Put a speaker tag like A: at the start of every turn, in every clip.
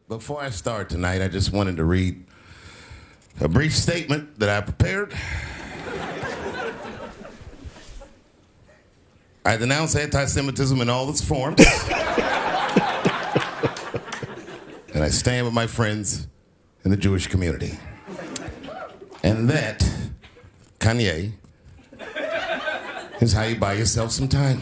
A: Before I start tonight, I just wanted to read a brief statement that I prepared. I denounce anti-Semitism in all its forms. And I stand with my friends in the Jewish community. And that, Kanye, is how you buy yourself some time.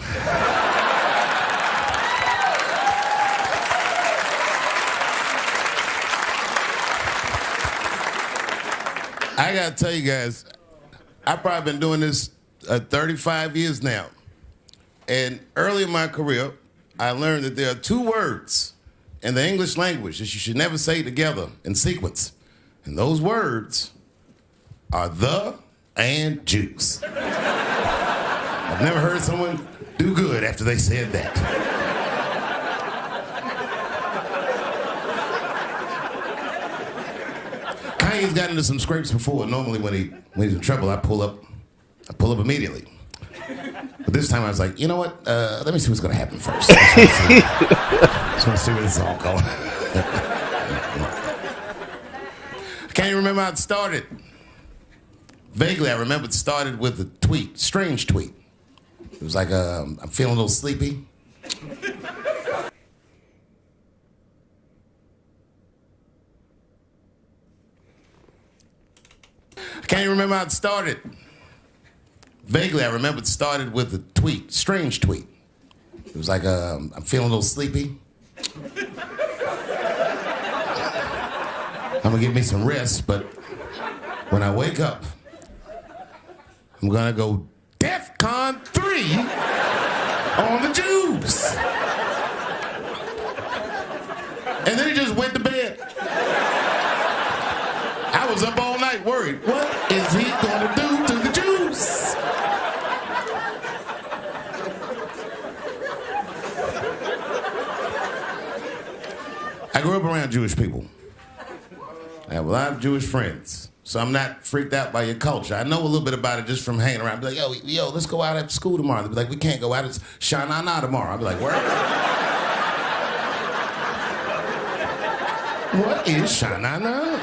A: I gotta tell you guys, I've probably been doing this 35 years now. And early in my career, I learned that there are two words in the English language that you should never say together in sequence. And those words are the and Jews. I've never heard someone do good after they said that. Kanye's gotten into some scrapes before. Normally when he's in trouble, I pull up immediately. But this time I was like, you know what? Let me see what's gonna happen first. Just want to see where this is all going. I can't even remember how it started. Vaguely, I remember it started with a tweet, strange tweet. It was like, I'm feeling a little sleepy. I can't even remember how it started. Vaguely, I remember it started with a tweet, strange tweet. It was like, I'm feeling a little sleepy. I'm gonna give me some rest, but when I wake up, I'm gonna go DEFCON 3 on the Jews. And then he just went to bed. I was up all night worried. What is he gonna do to the Jews? I grew up around Jewish people. I have a lot of Jewish friends, so I'm not freaked out by your culture. I know a little bit about it just from hanging around. I'd be like, yo, let's go out after school tomorrow. They'd be like, we can't go out. It's Shana Na tomorrow. I'd be like, where? What is Shana Na?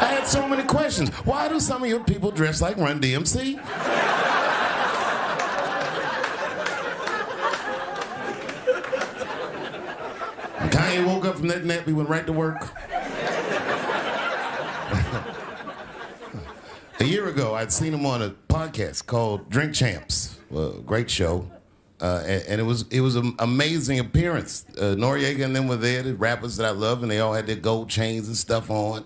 A: I had so many questions. Why do some of your people dress like Run DMC? When Kanye woke up from that nap, he went right to work. A year ago, I'd seen him on a podcast called Drink Champs, a great show, and it was an amazing appearance. Noriega and them were there, the rappers that I love, and they all had their gold chains and stuff on.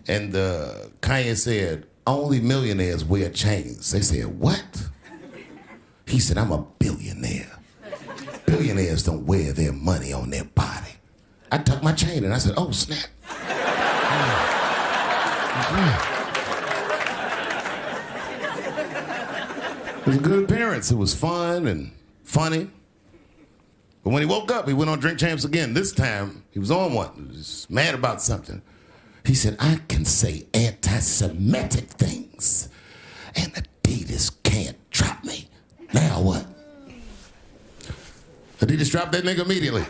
A: And Kanye said, only millionaires wear chains. They said, what? He said, I'm a billionaire. Billionaires don't wear their money on their body. I tucked my chain and I said, oh, snap. It was a good appearance. It was fun and funny. But when he woke up, he went on Drink Champs again. This time, he was on one. He was mad about something. He said, I can say anti-Semitic things, and Adidas can't drop me. Now what? Adidas dropped that nigga immediately.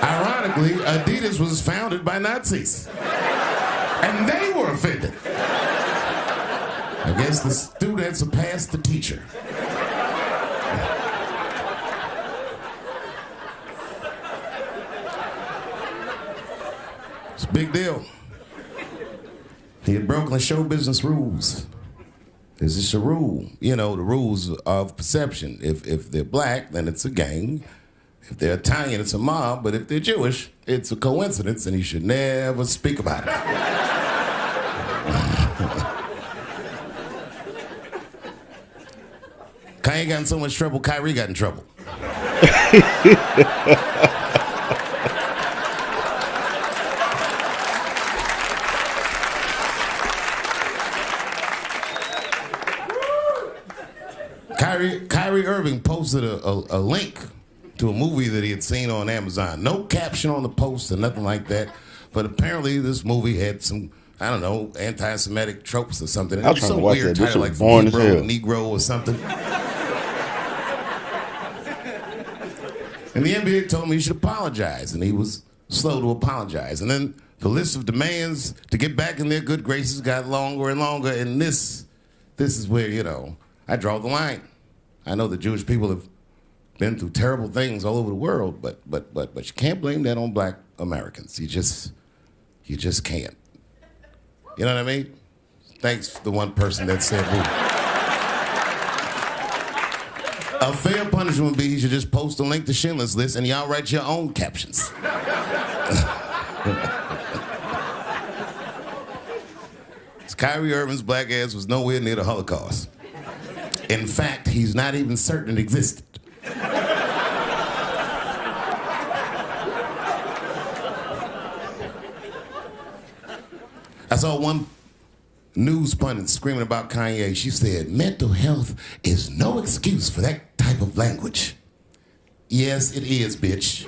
A: Ironically, Adidas was founded by Nazis. And they were offended. I guess the student surpassed the teacher. It's a big deal. He had broken the show business rules. There's just a rule. You know, the rules of perception. If they're black, then it's a gang. If they're Italian, it's a mob. But if they're Jewish, it's a coincidence, and you should never speak about it. Kanye got in so much trouble, Kyrie got in trouble. Kyrie Irving posted a link to a movie that he had seen on Amazon. No caption on the post or nothing like that. But apparently this movie had some, I don't know, anti-Semitic tropes or something. It was some weird title like Negro or something. And the NBA told me he should apologize, and he was slow to apologize. And then the list of demands to get back in their good graces got longer and longer, and this is where, I draw the line. I know the Jewish people have been through terrible things all over the world, but you can't blame that on black Americans. You just can't. You know what I mean? Thanks for the one person that said who. A fair punishment would be you should just post a link to Schindler's List and y'all write your own captions. Kyrie Irving's black ass was nowhere near the Holocaust. In fact, he's not even certain it existed. I saw one news pundit screaming about Kanye. She said, mental health is no excuse for that type of language. Yes, it is, bitch.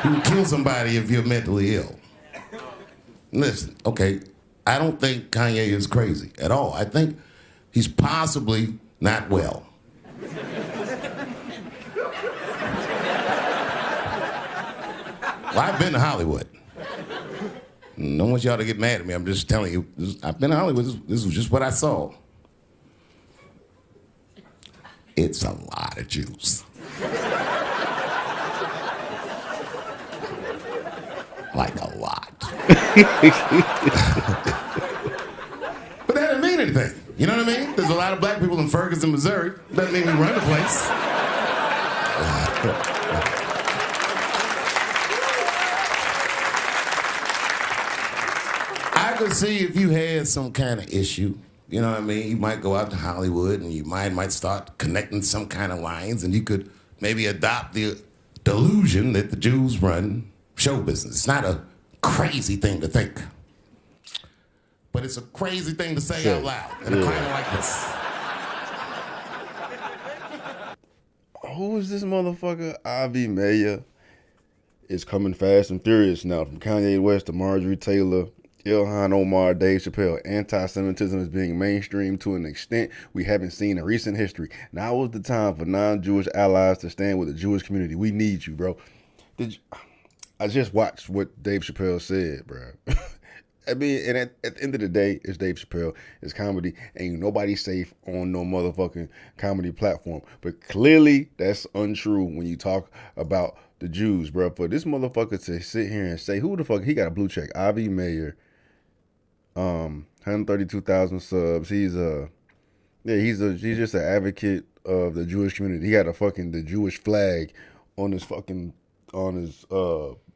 A: You can kill somebody if you're mentally ill. Listen, okay, I don't think Kanye is crazy at all. I think he's possibly not well. Well, I've been to Hollywood. I don't want y'all to get mad at me. I'm just telling you, I've been to Hollywood. This was just what I saw. It's a lot of Jews. Like a lot. But that doesn't mean anything. You know what I mean? There's a lot of black people in Ferguson, Missouri. Doesn't mean we run the place. I could see if you had some kind of issue, you know what I mean? You might go out to Hollywood and you might start connecting some kind of lines, and you could maybe adopt the delusion that the Jews run show business. It's not a crazy thing to think, but it's a crazy thing to say out loud in a climate like this.
B: Who is this motherfucker? Ivy Mayer is coming fast and furious now. From Kanye West to Marjorie Taylor, Ilhan Omar, Dave Chappelle. Anti-Semitism is being mainstreamed to an extent we haven't seen in recent history. Now is the time for non-Jewish allies to stand with the Jewish community. We need you, bro. I just watched what Dave Chappelle said, bro. I mean, and at the end of the day, it's Dave Chappelle. It's comedy. Ain't nobody safe on no motherfucking comedy platform. But clearly, that's untrue when you talk about the Jews, bro. For this motherfucker to sit here and say, who the fuck, he got a blue check. Ivy Mayer, 132,000 subs. He's just an advocate of the Jewish community. He got the Jewish flag on his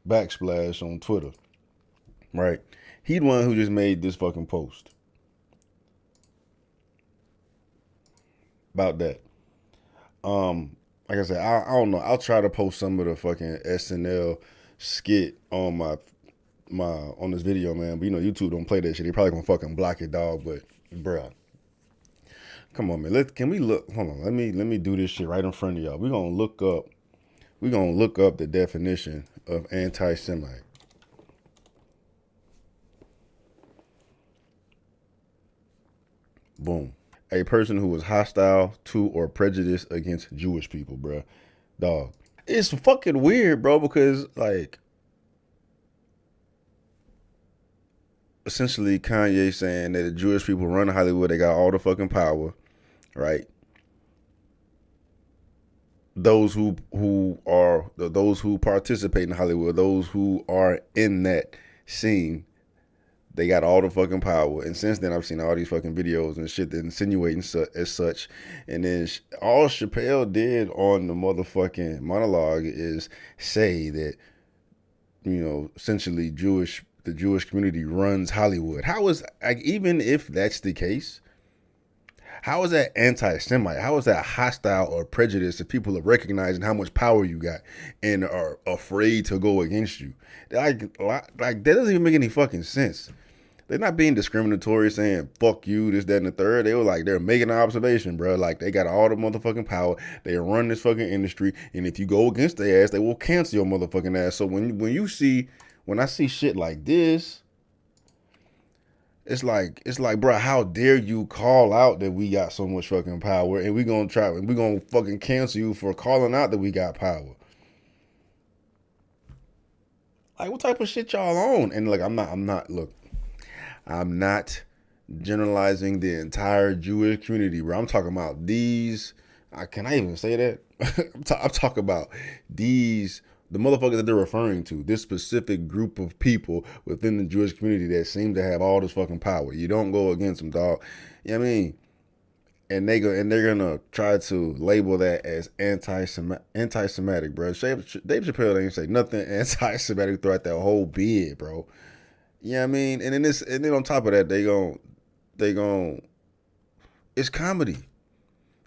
B: backsplash on Twitter, right? He the one who just made this fucking post about that. Like I said, I don't know. I'll try to post some of the fucking SNL skit on on this video, man. But YouTube don't play that shit. They probably gonna fucking block it, dog. But bruh, come on, man. Can we look? Hold on. Let me do this shit right in front of y'all. We're gonna look up the definition of anti-Semite. Boom. A person who is hostile to or prejudiced against Jewish people, bro. Dog. It's fucking weird, bro, because, like, essentially Kanye saying that the Jewish people run Hollywood, they got all the fucking power, right? Those who participate in Hollywood, those who are in that scene, they got all the fucking power. And since then, I've seen all these fucking videos and shit that insinuating as such. And then all Chappelle did on the motherfucking monologue is say that, essentially the Jewish community runs Hollywood. How is, like, even if that's the case, how is that anti-Semite? How is that hostile or prejudiced if people are recognizing how much power you got and are afraid to go against you? Like that doesn't even make any fucking sense. They're not being discriminatory, saying fuck you, this, that, and the third. They were like, they're making an observation, bro. Like, they got all the motherfucking power. They run this fucking industry, and if you go against their ass, they will cancel your motherfucking ass. So when I see shit like this, it's like, bro, how dare you call out that we got so much fucking power, and we gonna fucking cancel you for calling out that we got power. Like, what type of shit y'all on? And like, look, I'm not generalizing the entire Jewish community, bro. I'm talking about these. Can I even say that? I'm talking about these, the motherfuckers that they're referring to, this specific group of people within the Jewish community that seem to have all this fucking power. You don't go against them, dog. You know what I mean? And they're gonna try to label that as anti-Semitic, bro. Dave Chappelle ain't say nothing anti-Semitic throughout that whole bid, bro. You know what I mean? And then on top of that, they gon' it's comedy.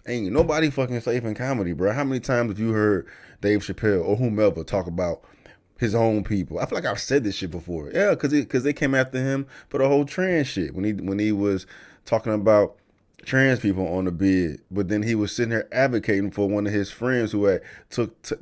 B: Ain't nobody fucking safe in comedy, bro. How many times have you heard Dave Chappelle or whomever talk about his own people? I feel like I've said this shit before. Yeah, because they came after him for the whole trans shit when he was talking about trans people on the bid, but then he was sitting there advocating for one of his friends who had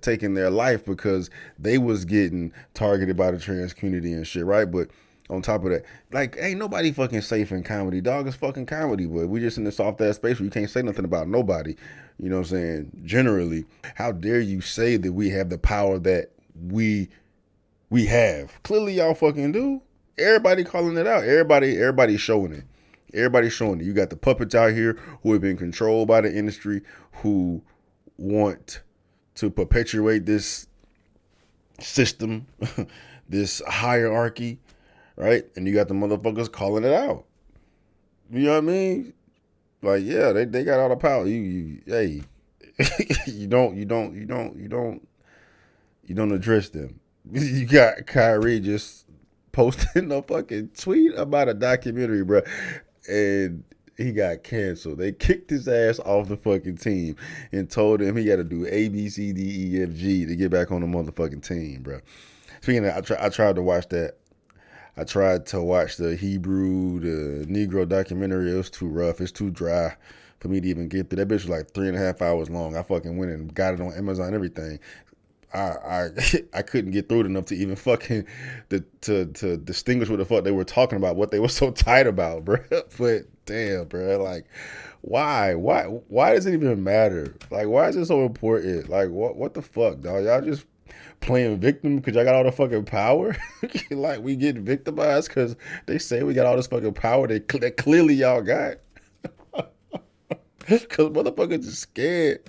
B: taken their life because they was getting targeted by the trans community and shit, right? But on top of that, like, ain't nobody fucking safe in comedy. Dog, is fucking comedy, but we just in this soft ass space where you can't say nothing about nobody. You know what I'm saying? Generally, how dare you say that we have the power that we have? Clearly, y'all fucking do. Everybody calling it out. Everybody showing it. Everybody's showing it. You got the puppets out here who have been controlled by the industry, who want to perpetuate this system, this hierarchy, right? And you got the motherfuckers calling it out. You know what I mean? Like, yeah, they got all the power. Hey, you don't address them. You got Kyrie just posting a fucking tweet about a documentary, bro, and he got canceled. They kicked his ass off the fucking team and told him he got to do A, B, C, D, E, F, G to get back on the motherfucking team, bro. Speaking of, I tried to watch that. I tried to watch the Negro documentary. It was too rough. It's too dry for me to even get through. That bitch was like 3.5 hours long. I fucking went and got it on Amazon and everything. I couldn't get through it enough to even fucking to distinguish what the fuck they were talking about, what they were so tight about, bro. But damn, bro, like, why does it even matter? Like, why is it so important? Like, what the fuck, dog? Y'all just playing victim because y'all got all the fucking power? Like, we get victimized because they say we got all this fucking power that clearly y'all got. Because motherfuckers is scared.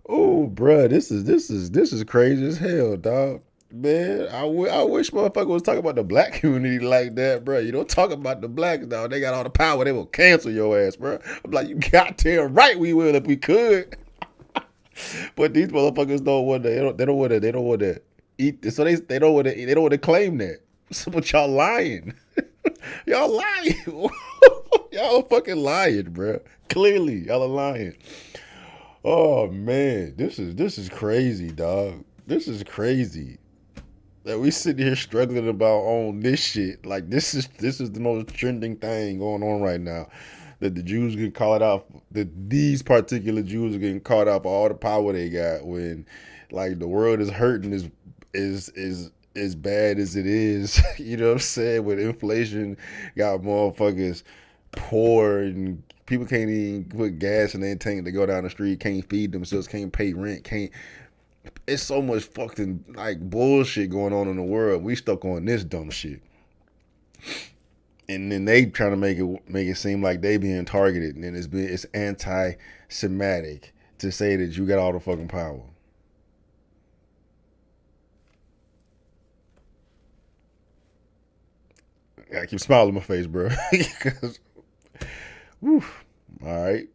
B: Oh, bruh, this is crazy as hell, dog. Man, I wish motherfucker was talking about the black community like that, bro. You don't talk about the blacks, dog. They got all the power. They will cancel your ass, bro. I'm like, you goddamn right we will if we could. But these motherfuckers don't want to. They don't want to eat. So they don't want to. They don't want to claim that. So, but y'all lying. Y'all lying. Y'all fucking lying, bro. Clearly, y'all are lying. Oh man, this is crazy, dog. This is crazy that we sitting here struggling about on this shit. Like, this is the most trending thing going on right now. That the Jews get called out. That these particular Jews are getting called out for all the power they got when, like, the world is hurting is as bad as it is. You know what I'm saying? With inflation, got motherfuckers poor and people can't even put gas in their tank to go down the street, can't feed themselves, can't pay rent, can't. It's so much fucking like bullshit going on in the world. We stuck on this dumb shit, and then they trying to make it seem like they being targeted, and then it's anti-Semitic to say that you got all the fucking power. I keep smiling on my face, bro. Because, whew, all right.